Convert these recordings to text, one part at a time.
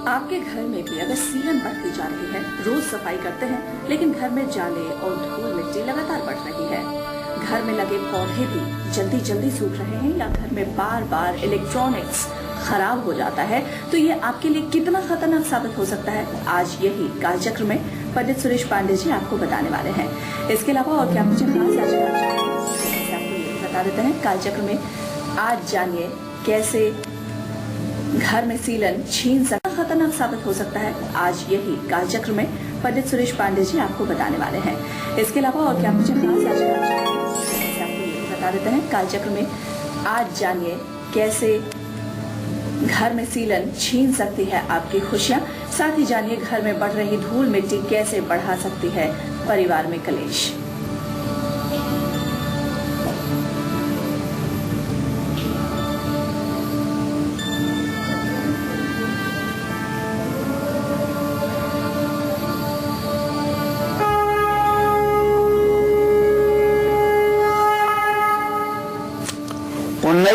आपके घर में भी अगर सीलन बढ़ती जा रही है, रोज सफाई करते हैं लेकिन घर में जाले और धूल मिट्टी लगातार बढ़ रही है, घर में लगे पौधे भी जल्दी जल्दी सूख रहे हैं या घर में बार बार इलेक्ट्रॉनिक्स खराब हो जाता है, तो ये आपके लिए कितना खतरनाक साबित हो सकता है, आज यही कालचक्र में पंडित सुरेश पांडे जी आपको बताने वाले हैं। इसके अलावा और क्या मुझे खास आपको बता देते हैं। कालचक्र में आज जानिए कैसे घर में सीलन छीन सकता खतरनाक साबित हो सकता है, आज यही कालचक्र में पंडित सुरेश पांडे जी आपको बताने वाले हैं। इसके अलावा और क्या मुझे खास आपको बता देते हैं। कालचक्र में आज जानिए कैसे घर में सीलन छीन सकती है आपकी खुशियां, साथ ही जानिए घर में बढ़ रही धूल मिट्टी कैसे बढ़ा सकती है परिवार में कलेश।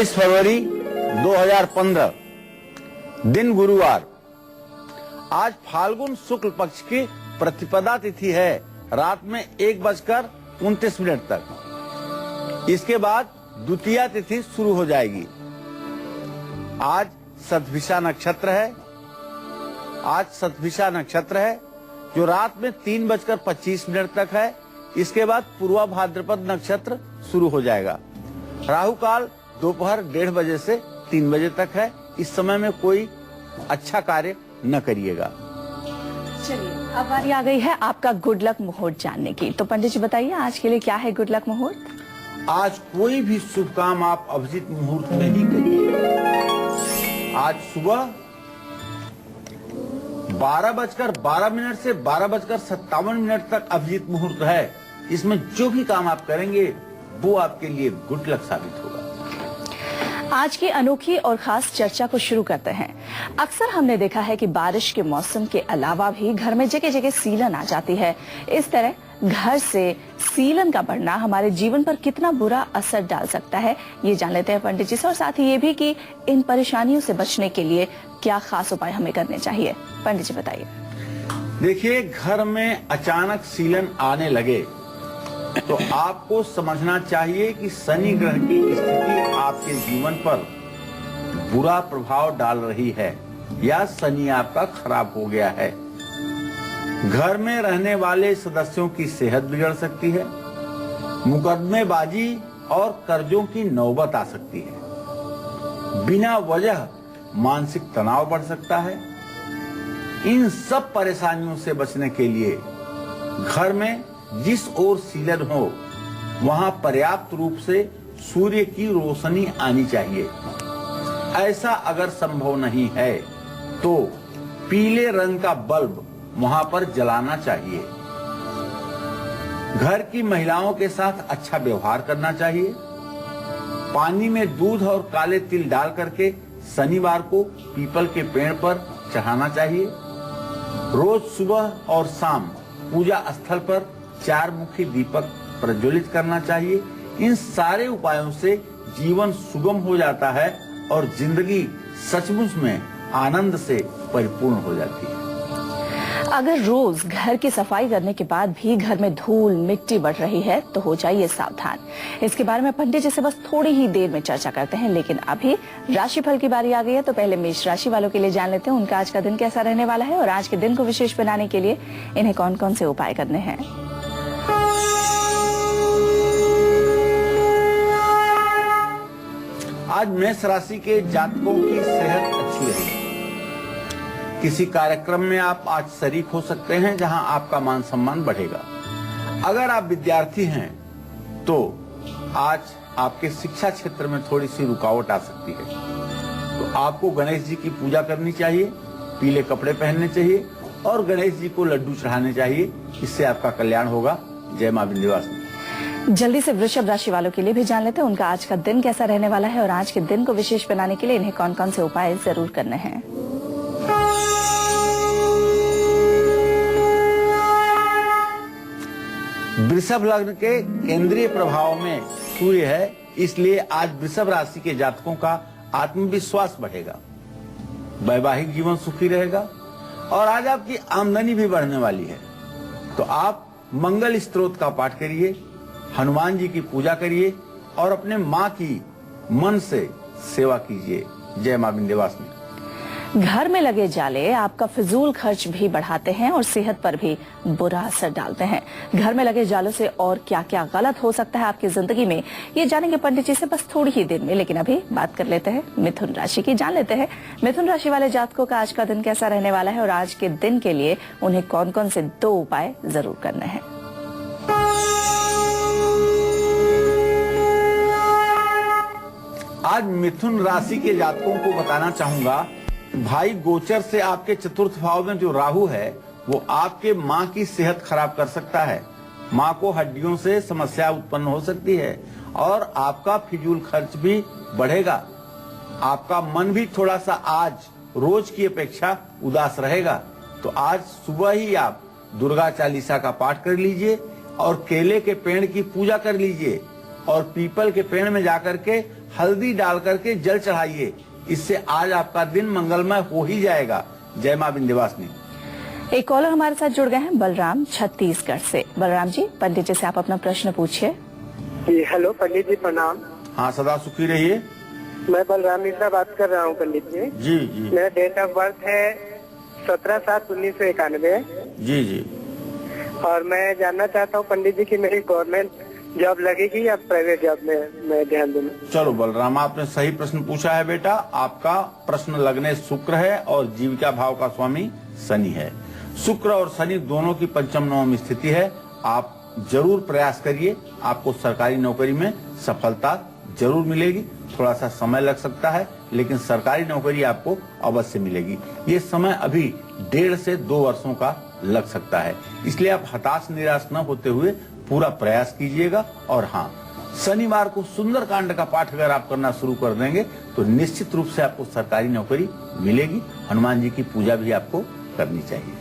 फरवरी 2015 दिन गुरुवार। आज फाल्गुन शुक्ल पक्ष की प्रतिपदा तिथि है, रात में 1:29 तक। इसके बाद द्वितीया तिथि शुरू हो जाएगी। आज शतभिषा नक्षत्र है। आज शतभिषा नक्षत्र है जो रात में 3:25 तक है। इसके बाद पूर्वा भाद्रपद नक्षत्र शुरू हो जाएगा। राहु काल दोपहर 1:30 बजे से 3 बजे तक है। इस समय में कोई अच्छा कार्य न करिएगा। चलिए, अब बारी आ गई है आपका गुड लक मुहूर्त जानने की। तो पंडित जी बताइए आज के लिए क्या है गुड लक मुहूर्त? आज कोई भी शुभ काम आप अभिजीत मुहूर्त में ही करिए। आज सुबह 12:12 से 12:57 तक अभिजीत मुहूर्त है। इसमें जो भी काम आप करेंगे वो आपके लिए गुड लक साबित होगा। आज की अनोखी और खास चर्चा को शुरू करते हैं। अक्सर हमने देखा है कि बारिश के मौसम के अलावा भी घर में जगह जगह सीलन आ जाती है। इस तरह घर से सीलन का बढ़ना हमारे जीवन पर कितना बुरा असर डाल सकता है, ये जान लेते हैं पंडित जी से, और साथ ही ये भी कि इन परेशानियों से बचने के लिए क्या खास उपाय हमें करने चाहिए। पंडित जी बताइए। देखिए, घर में अचानक सीलन आने लगे तो आपको समझना चाहिए कि शनि ग्रह की स्थिति आपके जीवन पर बुरा प्रभाव डाल रही है या शनि आपका खराब हो गया है। घर में रहने वाले सदस्यों की सेहत बिगड़ सकती है। मुकदमेबाजी और कर्जों की नौबत आ सकती है। बिना वजह मानसिक तनाव बढ़ सकता है। इन सब परेशानियों से बचने के लिए घर में जिस ओर सीलन हो वहां पर्याप्त रूप से सूर्य की रोशनी आनी चाहिए। ऐसा अगर संभव नहीं है तो पीले रंग का बल्ब वहां पर जलाना चाहिए। घर की महिलाओं के साथ अच्छा व्यवहार करना चाहिए। पानी में दूध और काले तिल डाल करके शनिवार को पीपल के पेड़ पर चढ़ाना चाहिए। रोज सुबह और शाम पूजा स्थल पर 4 मुखी दीपक प्रज्वलित करना चाहिए। इन सारे उपायों से जीवन सुगम हो जाता है और जिंदगी सचमुच में आनंद से परिपूर्ण हो जाती है। अगर रोज घर की सफाई करने के बाद भी घर में धूल मिट्टी बढ़ रही है तो हो जाइए सावधान। इसके बारे में पंडित जी से बस थोड़ी ही देर में चर्चा करते हैं, लेकिन अभी राशिफल की बारी आ गई है। तो पहले मेष राशि वालों के लिए जान लेते हैं उनका आज का दिन कैसा रहने वाला है और आज के दिन को विशेष बनाने के लिए इन्हें कौन कौन से उपाय करने हैं। आज मेष राशि के जातकों की सेहत अच्छी रहेगी। किसी कार्यक्रम में आप आज शरीक हो सकते हैं जहां आपका मान सम्मान बढ़ेगा। अगर आप विद्यार्थी हैं तो आज आपके शिक्षा क्षेत्र में थोड़ी सी रुकावट आ सकती है। तो आपको गणेश जी की पूजा करनी चाहिए, पीले कपड़े पहनने चाहिए और गणेश जी को लड्डू चढ़ाने चाहिए। इससे आपका कल्याण होगा। जय मां विंध्यवासिनी। जल्दी से वृषभ राशि वालों के लिए भी जान लेते हैं उनका आज का दिन कैसा रहने वाला है और आज के दिन को विशेष बनाने के लिए इन्हें कौन कौन से उपाय जरूर करने हैं। वृषभ लग्न के केंद्रीय प्रभाव में सूर्य है, इसलिए आज वृषभ राशि के जातकों का आत्मविश्वास बढ़ेगा। वैवाहिक जीवन सुखी रहेगा और आज आपकी आमदनी भी बढ़ने वाली है। तो आप मंगल स्तोत्र का पाठ करिए, हनुमान जी की पूजा करिए और अपने माँ की मन से सेवा कीजिए। जय मां विंध्यवासिनी। घर में लगे जाले आपका फिजूल खर्च भी बढ़ाते हैं और सेहत पर भी बुरा असर डालते हैं। घर में लगे जालों से और क्या क्या गलत हो सकता है आपकी जिंदगी में, ये जानेंगे पंडित जी से बस थोड़ी ही देर में। लेकिन अभी बात कर लेते हैं मिथुन राशि की। जान लेते हैं मिथुन राशि वाले जातकों का आज का दिन कैसा रहने वाला है और आज के दिन के लिए उन्हें कौन कौन से 2 उपाय जरूर करने हैं। आज मिथुन राशि के जातकों को बताना चाहूंगा, भाई गोचर से आपके चतुर्थ भाव में जो राहु है वो आपके माँ की सेहत खराब कर सकता है। माँ को हड्डियों से समस्या उत्पन्न हो सकती है और आपका फिजूल खर्च भी बढ़ेगा। आपका मन भी थोड़ा सा आज रोज की अपेक्षा उदास रहेगा। तो आज सुबह ही आप दुर्गा चालीसा का पाठ कर लीजिए और केले के पेड़ की पूजा कर लीजिए और पीपल के पेड़ में जाकर के हल्दी डाल करके जल चढ़ाइए। इससे आज आपका दिन मंगलमय हो ही जाएगा। जय मां विंध्यवासिनी। एक कॉलर हमारे साथ जुड़ गए हैं, बलराम छत्तीसगढ़ से। बलराम जी, पंडित जी से आप अपना प्रश्न पूछिए। जी हेलो पंडित जी, प्रणाम। हाँ, सदा सुखी रहिए। मैं बलराम मिश्रा बात कर रहा हूँ पंडित जी। जी जी। मेरा डेट ऑफ बर्थ है 17/7/1991। जी जी। और मैं जानना चाहता हूँ पंडित जी की मेरी गवर्नमेंट जॉब लगेगी या प्राइवेट जॉब में मैं ध्यान दूँ। चलो बलराम, आपने सही प्रश्न पूछा है बेटा। आपका प्रश्न लग्न शुक्र है और जीविका भाव का स्वामी शनि है। शुक्र और शनि दोनों की पंचम नवम स्थिति है। आप जरूर प्रयास करिए, आपको सरकारी नौकरी में सफलता जरूर मिलेगी। थोड़ा सा समय लग सकता है लेकिन सरकारी नौकरी आपको अवश्य मिलेगी। ये समय अभी 1.5 से 2 वर्षों का लग सकता है, इसलिए आप हताश निराश न होते हुए पूरा प्रयास कीजिएगा। और हाँ, शनिवार को सुंदरकांड का पाठ अगर आप करना शुरू कर देंगे तो निश्चित रूप से आपको सरकारी नौकरी मिलेगी। हनुमान जी की पूजा भी आपको करनी चाहिए।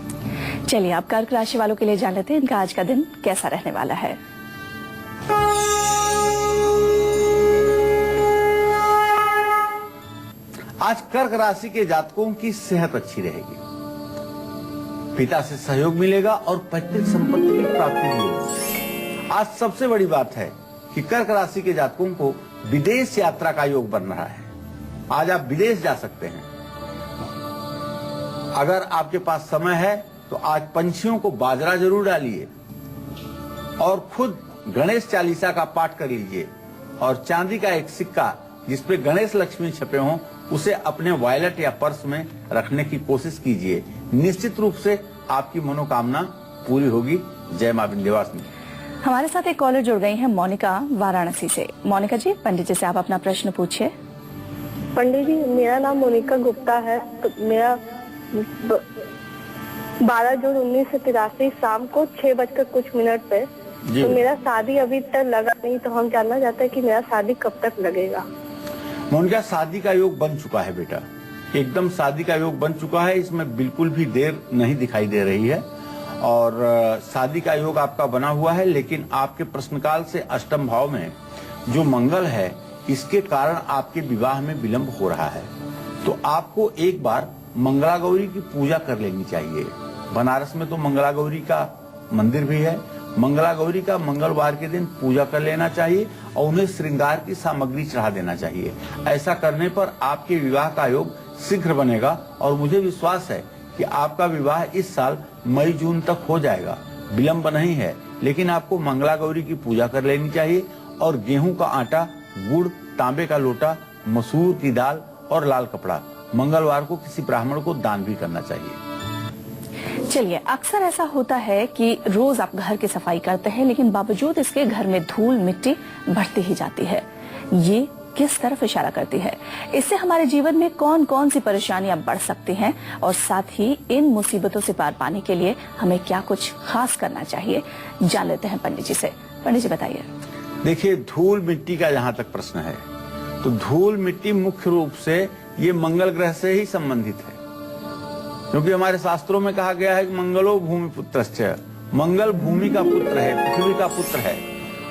चलिए, आप कर्क राशि वालों के लिए जान लेते हैं इनका आज का दिन कैसा रहने वाला है। आज कर्क राशि के जातकों की सेहत अच्छी रहेगी, पिता से सहयोग मिलेगा और पैतृक संपत्ति की प्राप्ति भी होगी। आज सबसे बड़ी बात है कि कर्क राशि के जातकों को विदेश यात्रा का योग बन रहा है। आज आप विदेश जा सकते हैं। अगर आपके पास समय है तो आज पंछियों को बाजरा जरूर डालिए और खुद गणेश चालीसा का पाठ कर लीजिए और चांदी का एक सिक्का जिसपे गणेश लक्ष्मी छपे हों उसे अपने वॉलेट या पर्स में रखने की कोशिश कीजिए। निश्चित रूप से आपकी मनोकामना पूरी होगी। जय मां विंध्यवासिनी। हमारे साथ एक कॉलर जुड़ गई है, मोनिका वाराणसी से। मोनिका जी, पंडित जी से आप अपना प्रश्न पूछिए। पंडित जी, मेरा नाम मोनिका गुप्ता है। तो मेरा 12 जून 1983 शाम को 6:00 पे तो मेरा शादी अभी तक लगा नहीं, तो हम जानना चाहते हैं कि मेरा शादी कब तक लगेगा। मोनिका, शादी का योग बन चुका है बेटा, एकदम शादी का योग बन चुका है। इसमें बिल्कुल भी देर नहीं दिखाई दे रही है और शादी का योग आपका बना हुआ है। लेकिन आपके प्रश्नकाल से अष्टम भाव में जो मंगल है इसके कारण आपके विवाह में विलंब हो रहा है। तो आपको एक बार मंगला गौरी की पूजा कर लेनी चाहिए। बनारस में तो मंगला गौरी का मंदिर भी है। मंगला गौरी का मंगलवार के दिन पूजा कर लेना चाहिए और उन्हें श्रृंगार की सामग्री चढ़ा देना चाहिए। ऐसा करने पर आपके विवाह का योग शीघ्र बनेगा और मुझे विश्वास है कि आपका विवाह इस साल मई जून तक हो जाएगा। विलंब नहीं है, लेकिन आपको मंगला गौरी की पूजा कर लेनी चाहिए और गेहूं का आटा, गुड़, तांबे का लोटा, मसूर की दाल और लाल कपड़ा मंगलवार को किसी ब्राह्मण को दान भी करना चाहिए। चलिए, अक्सर ऐसा होता है कि रोज आप घर की सफाई करते हैं लेकिन बावजूद इसके घर में धूल मिट्टी बढ़ती ही जाती है। ये किस तरफ इशारा करती है? इससे हमारे जीवन में कौन कौन सी परेशानियां बढ़ सकती हैं और साथ ही इन मुसीबतों से पार पाने के लिए हमें क्या कुछ खास करना चाहिए, जान लेते हैं पंडित जी से। पंडित जी बताइए। देखिए, धूल मिट्टी का जहाँ तक प्रश्न है तो धूल मिट्टी मुख्य रूप से ये मंगल ग्रह से ही संबंधित है, क्योंकि हमारे शास्त्रों में कहा गया है कि मंगलो भूमि पुत्रश्च, मंगल भूमि का पुत्र है, पृथ्वी का पुत्र है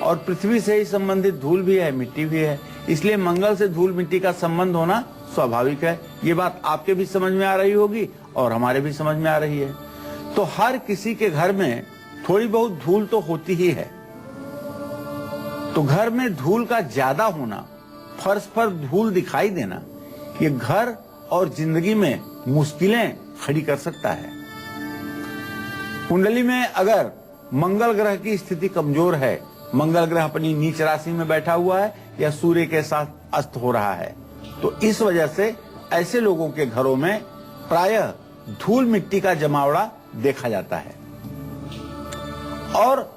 और पृथ्वी से ही संबंधित धूल भी है, मिट्टी भी है। इसलिए मंगल से धूल मिट्टी का संबंध होना स्वाभाविक है। ये बात आपके भी समझ में आ रही होगी और हमारे भी समझ में आ रही है। तो हर किसी के घर में थोड़ी बहुत धूल तो होती ही है। तो घर में धूल का ज्यादा होना, फर्श पर धूल दिखाई देना, ये घर और जिंदगी में मुश्किलें खड़ी कर सकता है। कुंडली में अगर मंगल ग्रह की स्थिति कमजोर है, मंगल ग्रह अपनी नीच राशि में बैठा हुआ है या सूर्य के साथ अस्त हो रहा है, तो इस वजह से ऐसे लोगों के घरों में प्रायः धूल मिट्टी का जमावड़ा देखा जाता है। और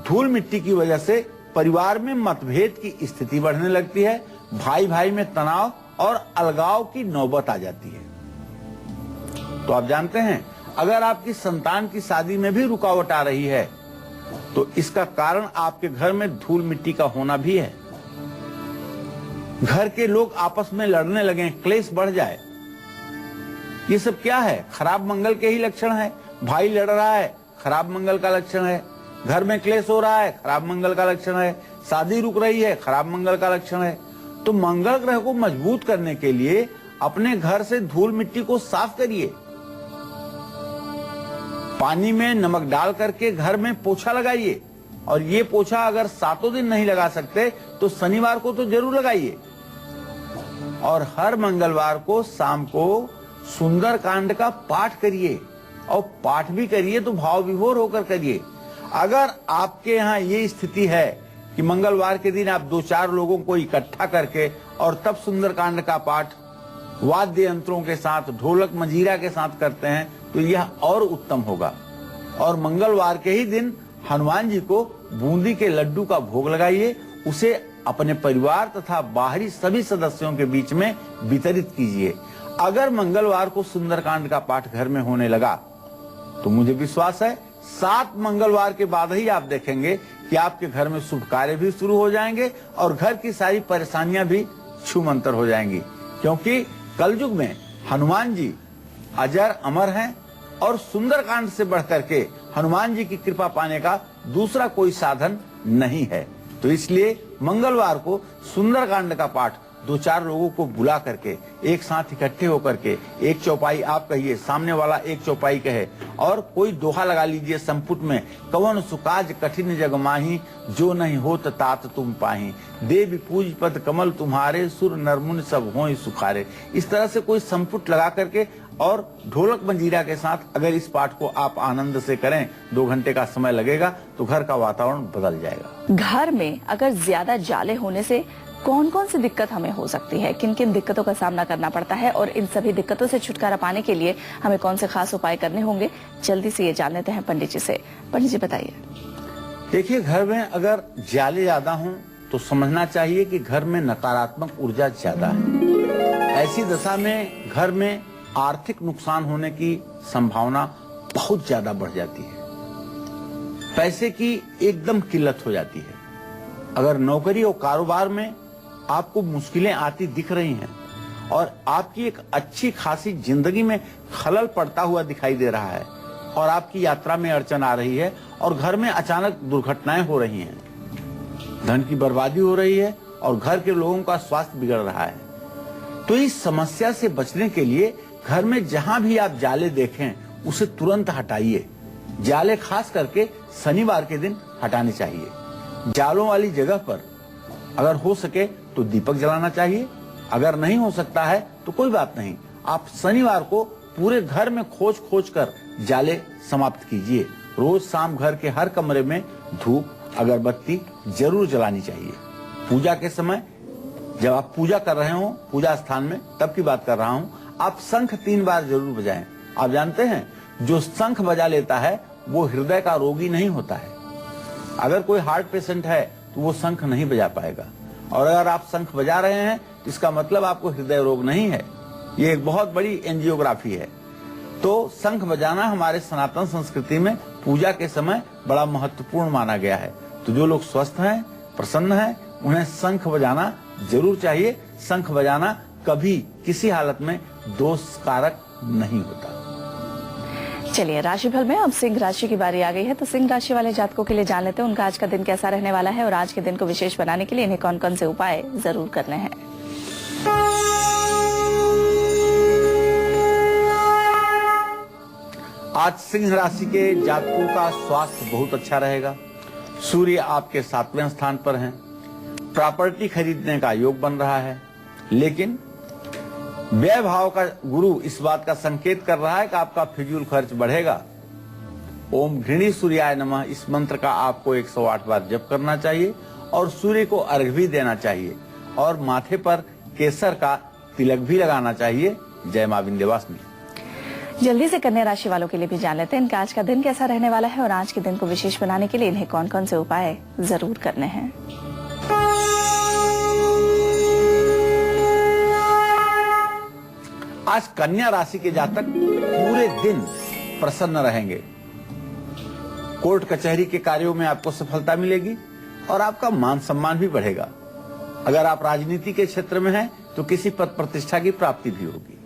धूल मिट्टी की वजह से परिवार में मतभेद की स्थिति बढ़ने लगती है, भाई भाई में तनाव और अलगाव की नौबत आ जाती है। तो आप जानते हैं, अगर आपकी संतान की शादी में भी रुकावट आ रही है तो इसका कारण आपके घर में धूल मिट्टी का होना भी है। घर के लोग आपस में लड़ने लगे, क्लेश बढ़ जाए, ये सब क्या है? खराब मंगल के ही लक्षण है। भाई लड़ रहा है, खराब मंगल का लक्षण है। घर में क्लेश हो रहा है, खराब मंगल का लक्षण है। शादी रुक रही है, खराब मंगल का लक्षण है। तो मंगल ग्रह को मजबूत करने के लिए अपने घर से धूल मिट्टी को साफ करिए। पानी में नमक डाल करके घर में पोछा लगाइए, और ये पोछा अगर 7 दिन नहीं लगा सकते तो शनिवार को तो जरूर लगाइए। और हर मंगलवार को शाम को सुंदर कांड का पाठ करिए, और पाठ भी करिए तो भाव विभोर होकर करिए। अगर आपके यहाँ ये स्थिति है कि मंगलवार के दिन आप 2-4 लोगों को इकट्ठा करके और तब सुंदरकांड का पाठ वाद्य यंत्रों के साथ, ढोलक मंजीरा के साथ करते हैं, तो यह और उत्तम होगा। और मंगलवार के ही दिन हनुमान जी को बूंदी के लड्डू का भोग लगाइए, उसे अपने परिवार तथा बाहरी सभी सदस्यों के बीच में वितरित कीजिए। अगर मंगलवार को सुंदरकांड का पाठ घर में होने लगा तो मुझे विश्वास है 7 मंगलवार के बाद ही आप देखेंगे कि आपके घर में शुभ कार्य भी शुरू हो जाएंगे और घर की सारी परेशानियां भी छूमंतर हो जाएंगी। क्योंकि कलयुग में हनुमान जी अजर अमर हैं, और सुंदरकांड से बढ़कर के हनुमान जी की कृपा पाने का दूसरा कोई साधन नहीं है। तो इसलिए मंगलवार को सुंदरकांड का पाठ 2-4 लोगों को बुला करके एक साथ इकट्ठे होकर के, एक चौपाई आप कहिए, सामने वाला एक चौपाई कहे, और कोई दोहा लगा लीजिए संपुट में, कवन सुकाज कठिन जग माही, जो नहीं होत तात तुम पाही, देवी पूज पद कमल तुम्हारे, सुर नरमुन सब हों सुखारे। इस तरह से कोई संपुट लगा करके और ढोलक मंजीरा के साथ अगर इस पाठ को आप आनंद से करें, 2 घंटे का समय लगेगा, तो घर का वातावरण बदल जाएगा। घर में अगर ज्यादा जाले होने से कौन कौन सी दिक्कत हमें हो सकती है, किन किन दिक्कतों का सामना करना पड़ता है, और इन सभी दिक्कतों से छुटकारा पाने के लिए हमें कौन से खास उपाय करने होंगे, जल्दी से ये जान लेते हैं पंडित जी से। पंडित जी बताइए। देखिए, घर में अगर जाले ज्यादा हों तो समझना चाहिए कि घर में नकारात्मक ऊर्जा ज्यादा है। ऐसी दशा में घर में आर्थिक नुकसान होने की संभावना बहुत ज्यादा बढ़ जाती है। पैसे की एकदम किल्लत हो जाती है। अगर नौकरी और कारोबार में आपको मुश्किलें आती दिख रही हैं और आपकी एक अच्छी खासी जिंदगी में खलल पड़ता हुआ दिखाई दे रहा है, और आपकी यात्रा में अड़चन आ रही है, और घर में अचानक दुर्घटनाएं हो रही हैं, धन की बर्बादी हो रही है, और घर के लोगों का स्वास्थ्य बिगड़ रहा है, तो इस समस्या से बचने के लिए घर में जहां भी आप जाले देखें उसे तुरंत हटाइए। जाले खास करके शनिवार के दिन हटाने चाहिए। जालों वाली जगह पर अगर हो सके तो दीपक जलाना चाहिए। अगर नहीं हो सकता है तो कोई बात नहीं, आप शनिवार को पूरे घर में खोज खोज कर जाले समाप्त कीजिए। रोज शाम घर के हर कमरे में धूप अगरबत्ती जरूर जलानी चाहिए। पूजा के समय जब आप पूजा कर रहे हो पूजा स्थान में, तब की बात कर रहा हूँ, आप शंख 3 बार जरूर बजाएं। आप जानते हैं, जो शंख बजा लेता है वो हृदय का रोगी नहीं होता है। अगर कोई हार्ट पेशेंट है तो वो शंख नहीं बजा पाएगा, और अगर आप शंख बजा रहे हैं तो इसका मतलब आपको हृदय रोग नहीं है। ये एक बहुत बड़ी एंजियोग्राफी है। तो शंख बजाना हमारे सनातन संस्कृति में पूजा के समय बड़ा महत्वपूर्ण माना गया है। तो जो लोग स्वस्थ हैं, प्रसन्न हैं, उन्हें शंख बजाना जरूर चाहिए। शंख बजाना कभी किसी हालत में दोष कारक नहीं होता। चलिए, राशिफल में अब सिंह राशि की बारी आ गई है, तो सिंह राशि वाले जातकों के लिए जान लेते हैं उनका आज का दिन कैसा रहने वाला है, और आज के दिन को विशेष बनाने के लिए इन्हें कौन कौन से उपाय जरूर करने हैं। आज सिंह राशि के जातकों का स्वास्थ्य बहुत अच्छा रहेगा। सूर्य आपके 7वें स्थान पर हैं। प्रॉपर्टी खरीदने का योग बन रहा है, लेकिन व्यय भाव का गुरु इस बात का संकेत कर रहा है कि आपका फिजूल खर्च बढ़ेगा। ओम घृणी सूर्याय नमः इस मंत्र का आपको 108 बार जप करना चाहिए और सूर्य को अर्घ्य भी देना चाहिए और माथे पर केसर का तिलक भी लगाना चाहिए। जय मां विंध्यवासिनी। जल्दी से कन्या राशि वालों के लिए भी जान लेते हैं इनका आज का दिन कैसा रहने वाला है और आज के दिन को विशेष बनाने के लिए इन्हें कौन कौन से उपाय जरूर करने हैं। आज कन्या राशि के जातक पूरे दिन प्रसन्न रहेंगे। कोर्ट कचहरी के कार्यों में आपको सफलता मिलेगी और आपका मान सम्मान भी बढ़ेगा। अगर आप राजनीति के क्षेत्र में हैं तो किसी पद प्रतिष्ठा की प्राप्ति भी होगी।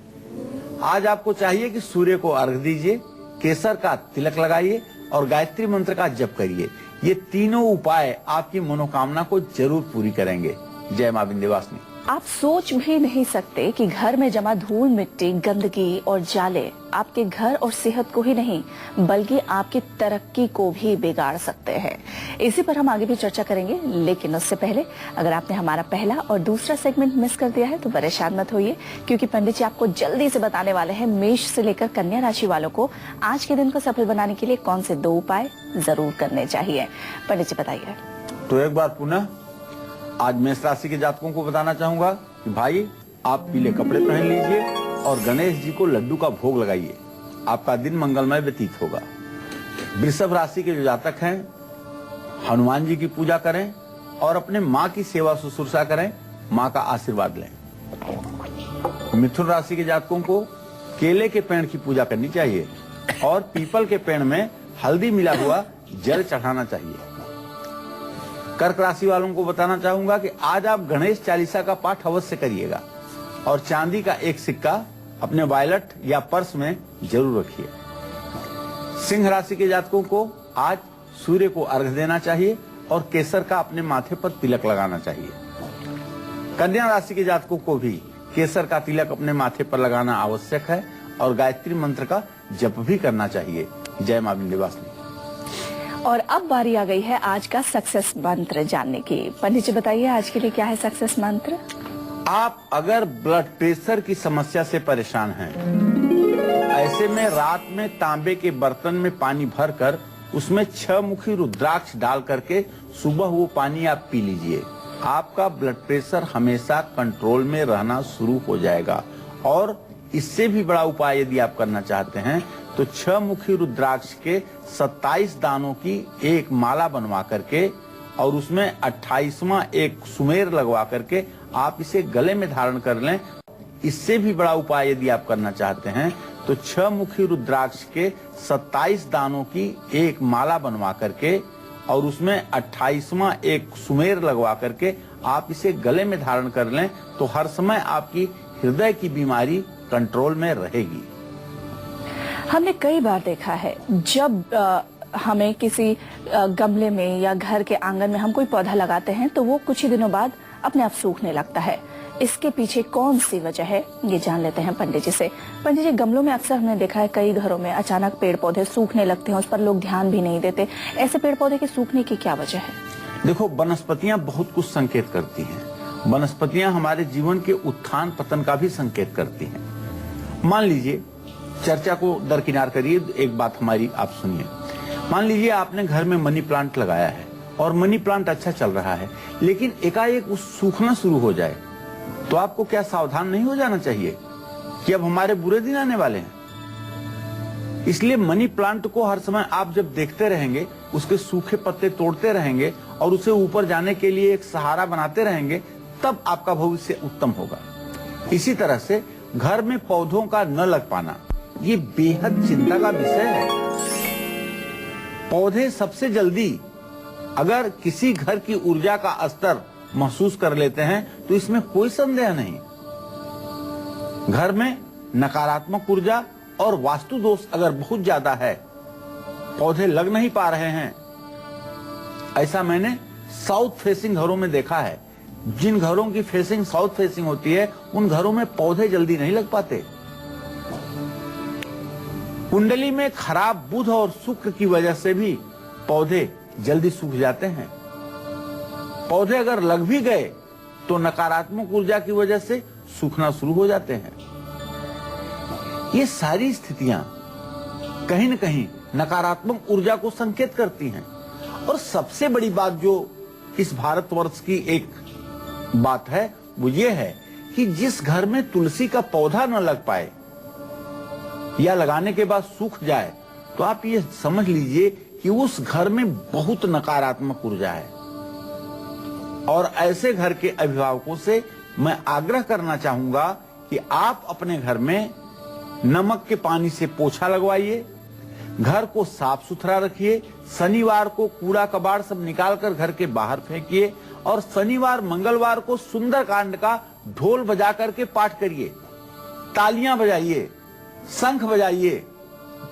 आज आपको चाहिए कि सूर्य को अर्घ्य दीजिए, केसर का तिलक लगाइए और गायत्री मंत्र का जप करिए। ये तीनों उपाय आपकी मनोकामना को जरूर पूरी करेंगे। जय मां विंध्यवासिनी। आप सोच भी नहीं सकते कि घर में जमा धूल मिट्टी, गंदगी और जाले आपके घर और सेहत को ही नहीं बल्कि आपकी तरक्की को भी बिगाड़ सकते हैं। इसी पर हम आगे भी चर्चा करेंगे, लेकिन उससे पहले अगर आपने हमारा पहला और दूसरा सेगमेंट मिस कर दिया है तो परेशान मत होइए, क्योंकि पंडित जी आपको जल्दी से बताने वाले हैं मेष से लेकर कन्या राशि वालों को आज के दिन को सफल बनाने के लिए कौन से 2 उपाय जरूर करने चाहिए। पंडित जी बताइए। तो एक बार पुनः आज मेष राशि के जातकों को बताना चाहूंगा कि भाई आप पीले कपड़े पहन लीजिए और गणेश जी को लड्डू का भोग लगाइए। आपका दिन मंगलमय व्यतीत होगा। वृषभ राशि के जो जातक हैं हनुमान जी की पूजा करें और अपने माँ की सेवा शुश्रूषा करें, माँ का आशीर्वाद लें। मिथुन राशि के जातकों को केले के पेड़ की पूजा करनी चाहिए और पीपल के पेड़ में हल्दी मिला हुआ जल चढ़ाना चाहिए। कर्क राशि वालों को बताना चाहूंगा कि आज आप गणेश चालीसा का पाठ अवश्य करिएगा और चांदी का एक सिक्का अपने वॉलेट या पर्स में जरूर रखिए। सिंह राशि के जातकों को आज सूर्य को अर्घ्य देना चाहिए और केसर का अपने माथे पर तिलक लगाना चाहिए। कन्या राशि के जातकों को भी केसर का तिलक अपने माथे पर लगाना आवश्यक है और गायत्री मंत्र का जप भी करना चाहिए। जय मां विंध्यवासिनी। और अब बारी आ गई है आज का सक्सेस मंत्र जानने की। पंडित जी बताइए आज के लिए क्या है सक्सेस मंत्र। आप अगर ब्लड प्रेशर की समस्या से परेशान हैं, ऐसे में रात में तांबे के बर्तन में पानी भरकर उसमें 6 मुखी रुद्राक्ष डाल करके सुबह वो पानी आप पी लीजिए। आपका ब्लड प्रेशर हमेशा कंट्रोल में रहना शुरू हो जाएगा। और इससे भी बड़ा उपाय यदि आप करना चाहते हैं तो 6 मुखी रुद्राक्ष के 27 दानों की एक माला बनवा करके और उसमें 28वां एक सुमेर लगवा करके आप इसे गले में धारण कर लें। इससे भी बड़ा उपाय यदि आप करना चाहते हैं तो 6 मुखी रुद्राक्ष के 27 दानों की एक माला बनवा करके और उसमें 28वां एक सुमेर लगवा करके आप इसे गले में धारण कर लें तो हर समय आपकी हृदय की बीमारी कंट्रोल में रहेगी। हमने कई बार देखा है जब हमें किसी गमले में या घर के आंगन में हम कोई पौधा लगाते हैं तो वो कुछ ही दिनों बाद अपने आप सूखने लगता है। इसके पीछे कौन सी वजह है ये जान लेते हैं पंडित जी से। पंडित जी, गमलों में अक्सर हमने देखा है कई घरों में अचानक पेड़ पौधे सूखने लगते हैं, उस पर लोग ध्यान भी नहीं देते। ऐसे पेड़ पौधे के सूखने की क्या वजह है? देखो, वनस्पतियां बहुत कुछ संकेत करती हैं। वनस्पतियां हमारे जीवन के उत्थान पतन का भी संकेत करती हैं। मान लीजिए, चर्चा को दरकिनार करिए, एक बात हमारी आप सुनिए। मान लीजिए आपने घर में मनी प्लांट लगाया है और मनी प्लांट अच्छा चल रहा है, लेकिन एकाएक उस सूखना शुरू हो जाए तो आपको क्या सावधान नहीं हो जाना चाहिए कि अब हमारे बुरे दिन आने वाले हैं? इसलिए मनी प्लांट को हर समय आप जब देखते रहेंगे, उसके सूखे पत्ते तोड़ते रहेंगे और उसे ऊपर जाने के लिए एक सहारा बनाते रहेंगे, तब आपका भविष्य उत्तम होगा। इसी तरह से घर में पौधों का न लग पाना ये बेहद चिंता का विषय है। पौधे सबसे जल्दी अगर किसी घर की ऊर्जा का स्तर महसूस कर लेते हैं तो इसमें कोई संदेह नहीं। घर में नकारात्मक ऊर्जा और वास्तु दोष अगर बहुत ज्यादा है, पौधे लग नहीं पा रहे हैं, ऐसा मैंने साउथ फेसिंग घरों में देखा है। जिन घरों की फेसिंग साउथ फेसिंग होती है उन घरों में पौधे जल्दी नहीं लग पाते। कुंडली में खराब बुध और शुक्र की वजह से भी पौधे जल्दी सूख जाते हैं। पौधे अगर लग भी गए तो नकारात्मक ऊर्जा की वजह से सूखना शुरू हो जाते हैं। ये सारी स्थितियां कहीं न कहीं नकारात्मक ऊर्जा को संकेत करती हैं। और सबसे बड़ी बात जो इस भारतवर्ष की एक बात है वो ये है कि जिस घर में तुलसी का पौधा न लग पाए या लगाने के बाद सूख जाए तो आप ये समझ लीजिए कि उस घर में बहुत नकारात्मक ऊर्जा है। और ऐसे घर के अभिभावकों से मैं आग्रह करना चाहूंगा कि आप अपने घर में नमक के पानी से पोछा लगवाइए, घर को साफ सुथरा रखिए, शनिवार को कूड़ा कबाड़ सब निकालकर घर के बाहर फेंकिए और शनिवार मंगलवार को सुंदरकांड का ढोल बजा करके पाठ करिए, तालियां बजाइए, शंख बजाइए,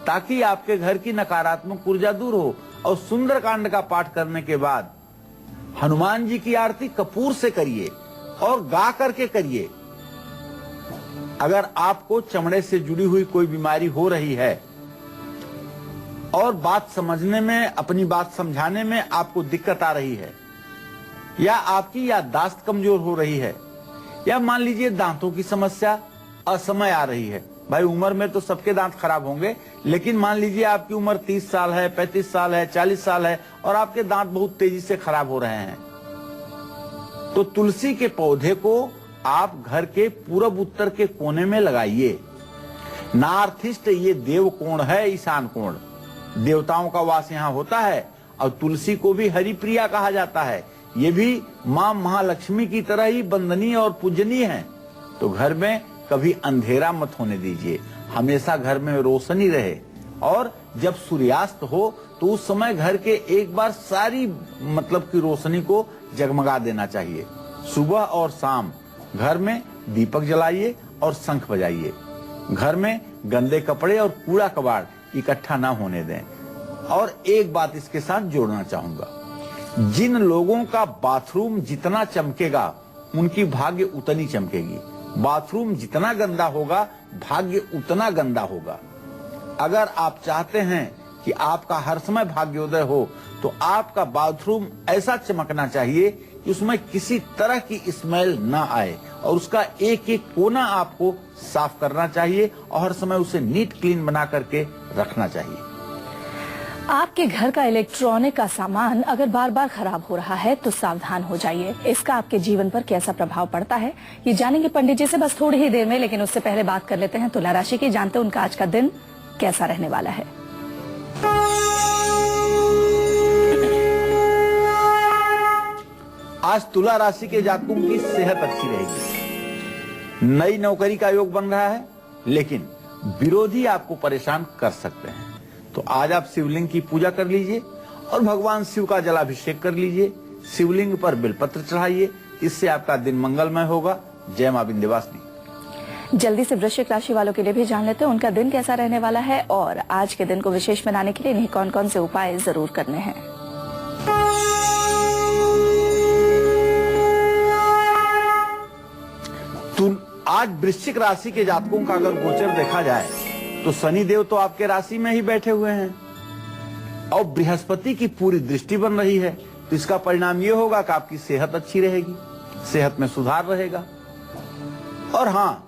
ताकि आपके घर की नकारात्मक ऊर्जा दूर हो। और सुंदरकांड का पाठ करने के बाद हनुमान जी की आरती कपूर से करिए और गा करके करिए। अगर आपको चमड़े से जुड़ी हुई कोई बीमारी हो रही है और बात समझने में, अपनी बात समझाने में आपको दिक्कत आ रही है, या आपकी याददाश्त कमजोर हो रही है, या मान लीजिए दांतों की समस्या असमय आ रही है। भाई उम्र में तो सबके दांत खराब होंगे, लेकिन मान लीजिए आपकी उम्र 30 साल है, 35 साल है, 40 साल है और आपके दांत बहुत तेजी से खराब हो रहे हैं, तो तुलसी के पौधे को आप घर के पूरब उत्तर के कोने में लगाइए। नॉर्थ ईस्ट ये देव कोण है, ईशान कोण, देवताओं का वास यहाँ होता है। और तुलसी को भी हरिप्रिया कहा जाता है। ये भी मां महालक्ष्मी की तरह ही वंदनीय और पूजनीय है। तो घर में कभी अंधेरा मत होने दीजिए, हमेशा घर में रोशनी रहे। और जब सूर्यास्त हो तो उस समय घर के एक बार सारी मतलब की रोशनी को जगमगा देना चाहिए। सुबह और शाम घर में दीपक जलाइए और शंख बजाइए। घर में गंदे कपड़े और कूड़ा कबाड़ इकट्ठा ना होने दें। और एक बात इसके साथ जोड़ना चाहूंगा, जिन लोगों का बाथरूम जितना चमकेगा उनकी भाग्य उतनी चमकेगी। बाथरूम जितना गंदा होगा भाग्य उतना गंदा होगा। अगर आप चाहते हैं कि आपका हर समय भाग्योदय हो तो आपका बाथरूम ऐसा चमकना चाहिए कि उसमें किसी तरह की स्मेल ना आए और उसका एक एक कोना आपको साफ करना चाहिए और हर समय उसे नीट क्लीन बना करके रखना चाहिए। आपके घर का इलेक्ट्रॉनिक का सामान अगर बार बार खराब हो रहा है तो सावधान हो जाइए। इसका आपके जीवन पर कैसा प्रभाव पड़ता है ये जानेंगे पंडित जी से बस थोड़ी ही देर में। लेकिन उससे पहले बात कर लेते हैं तुला राशि की, जानते हैं उनका आज का दिन कैसा रहने वाला है। आज तुला राशि के जातकों की सेहत अच्छी रहेगी। नई नौकरी का योग बन रहा है, लेकिन विरोधी आपको परेशान कर सकते हैं। तो आज आप शिवलिंग की पूजा कर लीजिए और भगवान शिव का जलाभिषेक कर लीजिए। शिवलिंग पर बेलपत्र चढ़ाइए, इससे आपका दिन मंगलमय होगा। जय मां विंध्यवासिनी। जल्दी से वृश्चिक राशि वालों के लिए भी जान लेते हैं उनका दिन कैसा रहने वाला है और आज के दिन को विशेष बनाने के लिए इन्हें कौन कौन से उपाय जरूर करने हैं। आज वृश्चिक राशि के जातकों का अगर गोचर देखा जाए तो शनिदेव तो आपके राशि में ही बैठे हुए हैं और बृहस्पति की पूरी दृष्टि बन रही है। तो इसका परिणाम ये होगा कि आपकी सेहत अच्छी रहेगी, सेहत में सुधार रहेगा। और हाँ,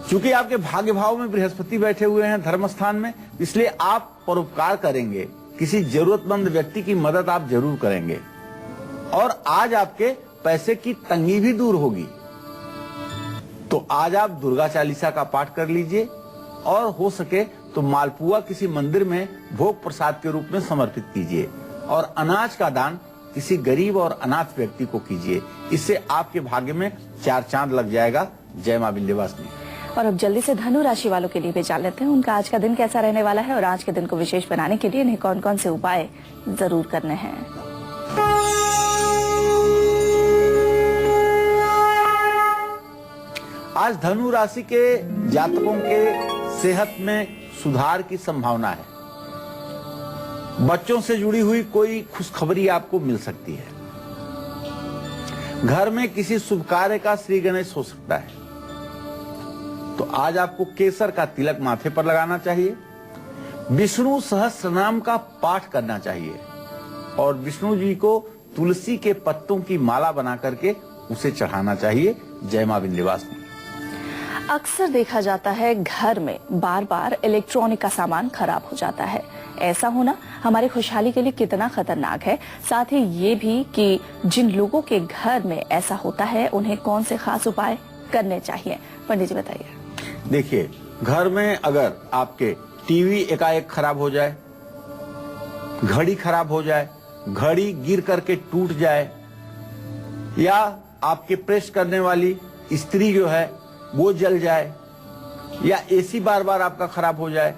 चूंकि आपके भाग्य भाव में बृहस्पति बैठे हुए हैं धर्म स्थान में, इसलिए आप परोपकार करेंगे, किसी जरूरतमंद व्यक्ति की मदद आप जरूर करेंगे। और आज आपके पैसे की तंगी भी दूर होगी। तो आज आप दुर्गा चालीसा का पाठ कर लीजिए और हो सके तो मालपुआ किसी मंदिर में भोग प्रसाद के रूप में समर्पित कीजिए और अनाज का दान किसी गरीब और अनाथ व्यक्ति को कीजिए। इससे आपके भाग्य में 4 चांद लग जाएगा। जय मां विंध्यवासिनी। और अब जल्दी से धनु राशि वालों के लिए भी जान लेते हैं उनका आज का दिन कैसा रहने वाला है और आज के दिन को विशेष बनाने के लिए इन्हें कौन कौन से उपाय जरूर करने हैं। आज धनु राशि के जातकों के सेहत में सुधार की संभावना है। बच्चों से जुड़ी हुई कोई खुशखबरी आपको मिल सकती है। घर में किसी शुभ कार्य का श्री गणेश हो सकता है। तो आज आपको केसर का तिलक माथे पर लगाना चाहिए विष्णु सहस्त्रनाम का पाठ करना चाहिए और विष्णु जी को तुलसी के पत्तों की माला बना करके उसे चढ़ाना चाहिए। जय मां विंध्यवासिनी। अक्सर देखा जाता है घर में बार बार इलेक्ट्रॉनिक का सामान खराब हो जाता है। ऐसा होना हमारी खुशहाली के लिए कितना खतरनाक है, साथ ही ये भी कि जिन लोगों के घर में ऐसा होता है उन्हें कौन से खास उपाय करने चाहिए। पंडित जी बताइए। देखिए, घर में अगर आपके टीवी एकाएक खराब हो जाए, घड़ी खराब हो जाए, घड़ी गिर करके टूट जाए, या आपके प्रेस करने वाली इस्त्री जो है वो जल जाए, या एसी बार बार आपका खराब हो जाए,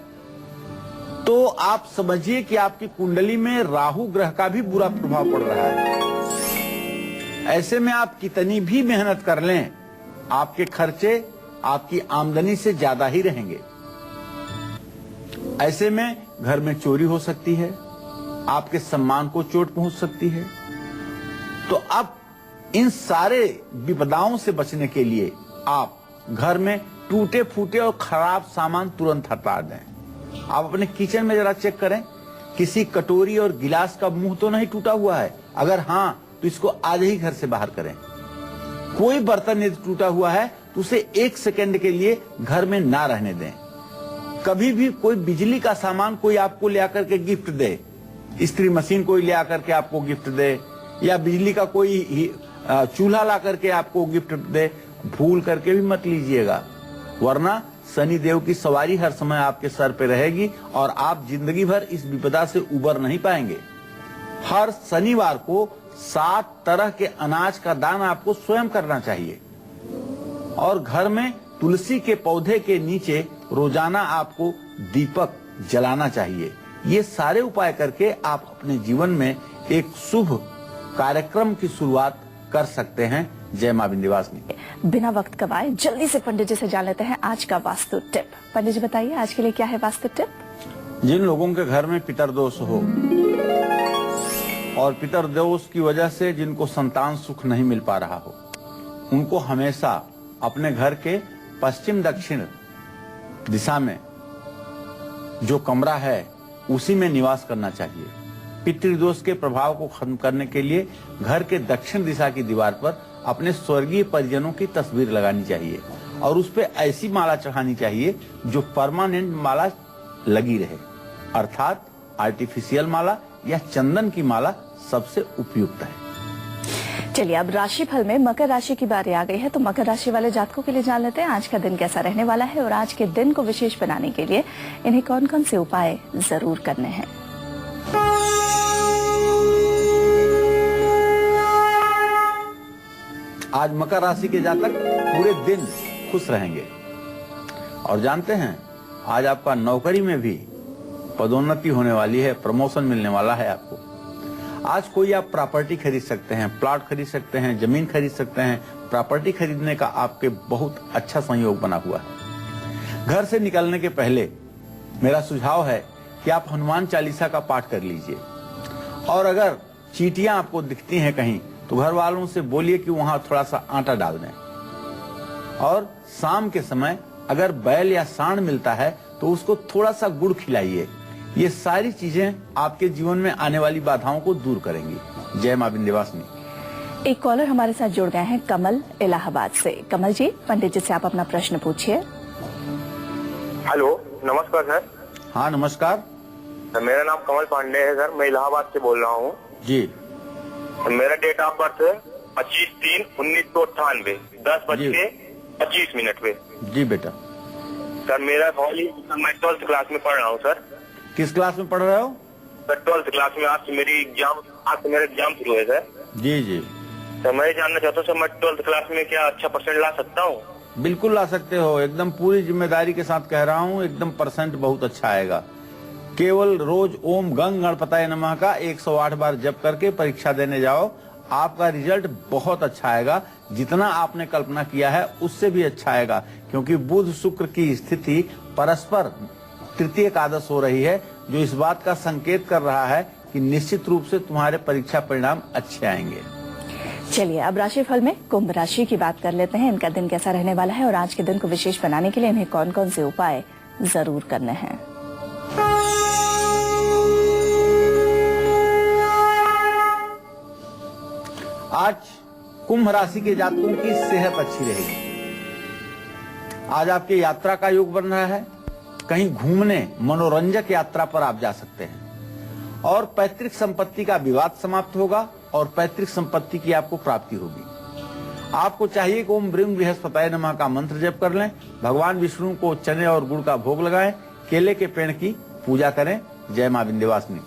तो आप समझिए कि आपकी कुंडली में राहु ग्रह का भी बुरा प्रभाव पड़ रहा है। ऐसे में आप कितनी भी मेहनत कर लें, आपके खर्चे आपकी आमदनी से ज्यादा ही रहेंगे। ऐसे में घर में चोरी हो सकती है, आपके सम्मान को चोट पहुंच सकती है। तो अब इन सारे विपदाओं से बचने के लिए आप घर में टूटे फूटे और खराब सामान तुरंत हटा दें। आप अपने किचन में जरा चेक करें, किसी कटोरी और गिलास का मुंह तो नहीं टूटा हुआ है? अगर हाँ, तो इसको आज ही घर से बाहर करें। कोई बर्तन यदि टूटा हुआ है तो उसे 1 सेकंड के लिए घर में ना रहने दें। कभी भी कोई बिजली का सामान कोई आपको ले आकर के गिफ्ट दे, इस्त्री मशीन कोई ले आकर के आपको गिफ्ट दे, या बिजली का कोई चूल्हा ला करके आपको गिफ्ट दे, भूल करके भी मत लीजिएगा, वरना शनि देव की सवारी हर समय आपके सर पे रहेगी और आप जिंदगी भर इस विपदा से उबर नहीं पाएंगे। हर शनिवार को 7 तरह के अनाज का दान आपको स्वयं करना चाहिए और घर में तुलसी के पौधे के नीचे रोजाना आपको दीपक जलाना चाहिए। ये सारे उपाय करके आप अपने जीवन में एक शुभ कार्यक्रम की शुरुआत कर सकते हैं। जय मां विंध्यवासिनी। बिना वक्त गवाए जल्दी से पंडित जी से जान लेते हैं आज का वास्तु टिप। पंडित जी बताइए आज के लिए क्या है वास्तु टिप? जिन लोगों के घर में पितरदोष हो और पितरदोष की वजह से जिनको संतान सुख नहीं मिल पा रहा हो, उनको हमेशा अपने घर के पश्चिम दक्षिण दिशा में जो कमरा है उसी में निवास करना चाहिए। पितृदोष के प्रभाव को खत्म करने के लिए घर के दक्षिण दिशा की दीवार पर अपने स्वर्गीय परिजनों की तस्वीर लगानी चाहिए और उस पे ऐसी माला चढ़ानी चाहिए जो परमानेंट माला लगी रहे, अर्थात आर्टिफिशियल माला या चंदन की माला सबसे उपयुक्त है। चलिए अब राशिफल में मकर राशि की बारी आ गई है, तो मकर राशि वाले जातकों के लिए जान लेते हैं आज का दिन कैसा रहने वाला है और आज के दिन को विशेष बनाने के लिए इन्हें कौन कौन से उपाय जरूर करने हैं। आज मकर राशि के जातक पूरे दिन खुश रहेंगे और जानते हैं आज आपका नौकरी में भी पदोन्नति होने वाली है, प्रमोशन मिलने वाला है आपको। आज कोई आप प्रॉपर्टी खरीद सकते हैं, प्लॉट खरीद सकते हैं, जमीन खरीद सकते हैं। प्रॉपर्टी खरीदने का आपके बहुत अच्छा संयोग बना हुआ है। घर से निकलने के पहले मेरा सुझाव है कि आप हनुमान चालीसा का पाठ कर लीजिए और अगर चींटियां आपको दिखती हैं कहीं तो घर वालों से बोलिए कि वहां थोड़ा सा आटा डाल दें और शाम के समय अगर बैल या सांड मिलता है तो उसको थोड़ा सा गुड़ खिलाइए। ये सारी चीजें आपके जीवन में आने वाली बाधाओं को दूर करेंगी। जय मां विंध्यवासिनी। एक कॉलर हमारे साथ जुड़ गए हैं, कमल इलाहाबाद से। कमल जी, पंडित जी से आप अपना प्रश्न पूछिए। हेलो, नमस्कार सर। हाँ नमस्कार। मेरा नाम कमल पांडे है सर, मैं इलाहाबाद से बोल रहा हूँ जी। मेरा डेट ऑफ बर्थ है 25/3/1998, 10:25 पे। जी बेटा। सर मेरा सवाल मैं 12th क्लास में पढ़ रहा हूँ सर। किस क्लास में पढ़ रहे हो? सर 12th क्लास में। आज से मेरा एग्जाम शुरू है सर। जी जी। तो मैं जानना चाहता हूँ सर, मैं 12th क्लास में क्या अच्छा परसेंट ला सकता हूँ? बिल्कुल ला सकते हो, एकदम पूरी जिम्मेदारी के साथ कह रहा हूँ, एकदम परसेंट बहुत अच्छा आएगा। केवल रोज ओम गंग गणपताय नमः का 108 बार जप करके परीक्षा देने जाओ, आपका रिजल्ट बहुत अच्छा आएगा। जितना आपने कल्पना किया है उससे भी अच्छा आएगा, क्योंकि बुध शुक्र की स्थिति परस्पर तृतीय एकादश हो रही है, जो इस बात का संकेत कर रहा है कि निश्चित रूप से तुम्हारे परीक्षा परिणाम अच्छे आएंगे। चलिए अब राशिफल में कुंभ राशि की बात कर लेते हैं। इनका दिन कैसा रहने वाला है और आज के दिन को विशेष बनाने के लिए इन्हें कौन कौन से उपाय जरूर करने हैं। आज कुंभ राशि के जातकों की सेहत अच्छी रहेगी। आज आपके यात्रा का योग बन रहा है। कहीं घूमने मनोरंजक यात्रा पर आप जा सकते हैं और पैतृक संपत्ति का विवाद समाप्त होगा और पैतृक संपत्ति की आपको प्राप्ति होगी। आपको चाहिए कि ओम ब्रीम बृहस्पताय नमः का मंत्र जप कर लें, भगवान विष्णु को चने और गुड़ का भोग लगाएं, केले के पेड़ की पूजा करें। जय मां विंध्यवासिनी।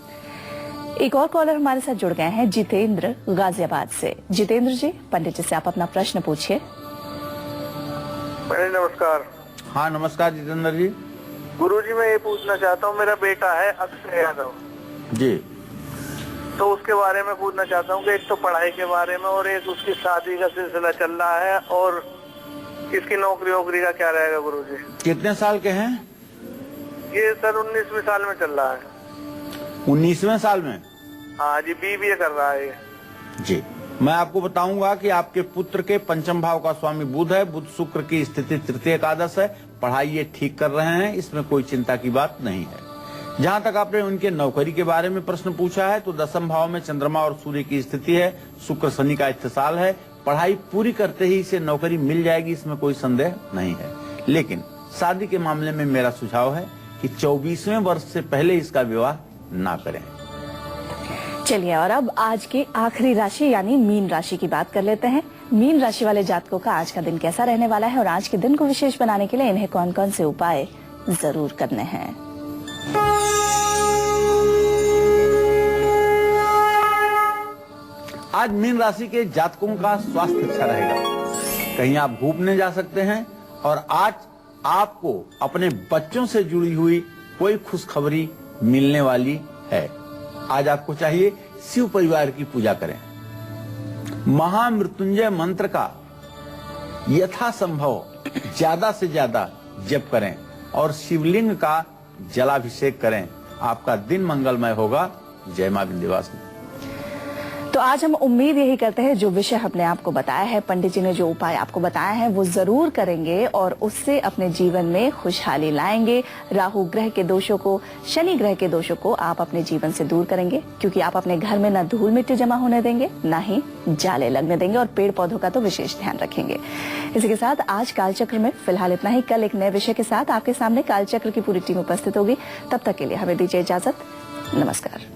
एक और कॉलर हमारे साथ जुड़ गए हैं, जितेंद्र गाजियाबाद से। जितेंद्र जी, पंडित जी से आप अपना प्रश्न पूछिए। नमस्कार। हाँ नमस्कार जितेंद्र जी। गुरुजी, मैं ये पूछना चाहता हूँ, मेरा बेटा है अक्षय यादव जी, तो उसके बारे में पूछना चाहता हूँ कि एक तो पढ़ाई के बारे में और एक उसकी शादी का सिलसिला चल रहा है और इसकी नौकरी का क्या रहेगा गुरुजी? कितने साल के हैं? ये सर 19वें साल में चल रहा है। 19वें साल में? हाँ जी, BBA कर रहा है जी। मैं आपको बताऊंगा कि आपके पुत्र के पंचम भाव का स्वामी बुध है। बुध शुक्र की स्थिति तृतीय एकादश है। पढ़ाई ये ठीक कर रहे हैं, इसमें कोई चिंता की बात नहीं है। जहां तक आपने उनके नौकरी के बारे में प्रश्न पूछा है तो दसम भाव में चंद्रमा और सूर्य की स्थिति है। शुक्र शनि का इत्तिसाल है। पढ़ाई पूरी करते ही इसे नौकरी मिल जाएगी, इसमें कोई संदेह नहीं है। लेकिन शादी के मामले में मेरा सुझाव है कि 24वें वर्ष से पहले इसका विवाह ना करें। चलिए, और अब आज की आखिरी राशि यानी मीन राशि की बात कर लेते हैं। मीन राशि वाले जातकों का आज का दिन कैसा रहने वाला है और आज के दिन को विशेष बनाने के लिए इन्हें कौन कौन से उपाय जरूर करने हैं। आज मीन राशि के जातकों का स्वास्थ्य अच्छा रहेगा। कहीं आप घूमने जा सकते हैं और आज आपको अपने बच्चों से जुड़ी हुई कोई खुशखबरी मिलने वाली है। आज आपको चाहिए शिव परिवार की पूजा करें। महामृत्युंजय मंत्र का यथासंभव ज्यादा से ज्यादा जप करें और शिवलिंग का जलाभिषेक करें। आपका दिन मंगलमय होगा। जय मां विंध्यवासिनी। तो आज हम उम्मीद यही करते हैं जो विषय हमने आपको बताया है, पंडित जी ने जो उपाय आपको बताया है वो जरूर करेंगे और उससे अपने जीवन में खुशहाली लाएंगे। राहु ग्रह के दोषों को, शनि ग्रह के दोषों को आप अपने जीवन से दूर करेंगे, क्योंकि आप अपने घर में न धूल मिट्टी जमा होने देंगे, न ही जाले लगने देंगे और पेड़ पौधों का तो विशेष ध्यान रखेंगे। इसी के साथ आज कालचक्र में फिलहाल इतना ही। कल एक नए विषय के साथ आपके सामने कालचक्र की पूरी टीम उपस्थित होगी। तब तक के लिए हमें दीजिए इजाजत। नमस्कार।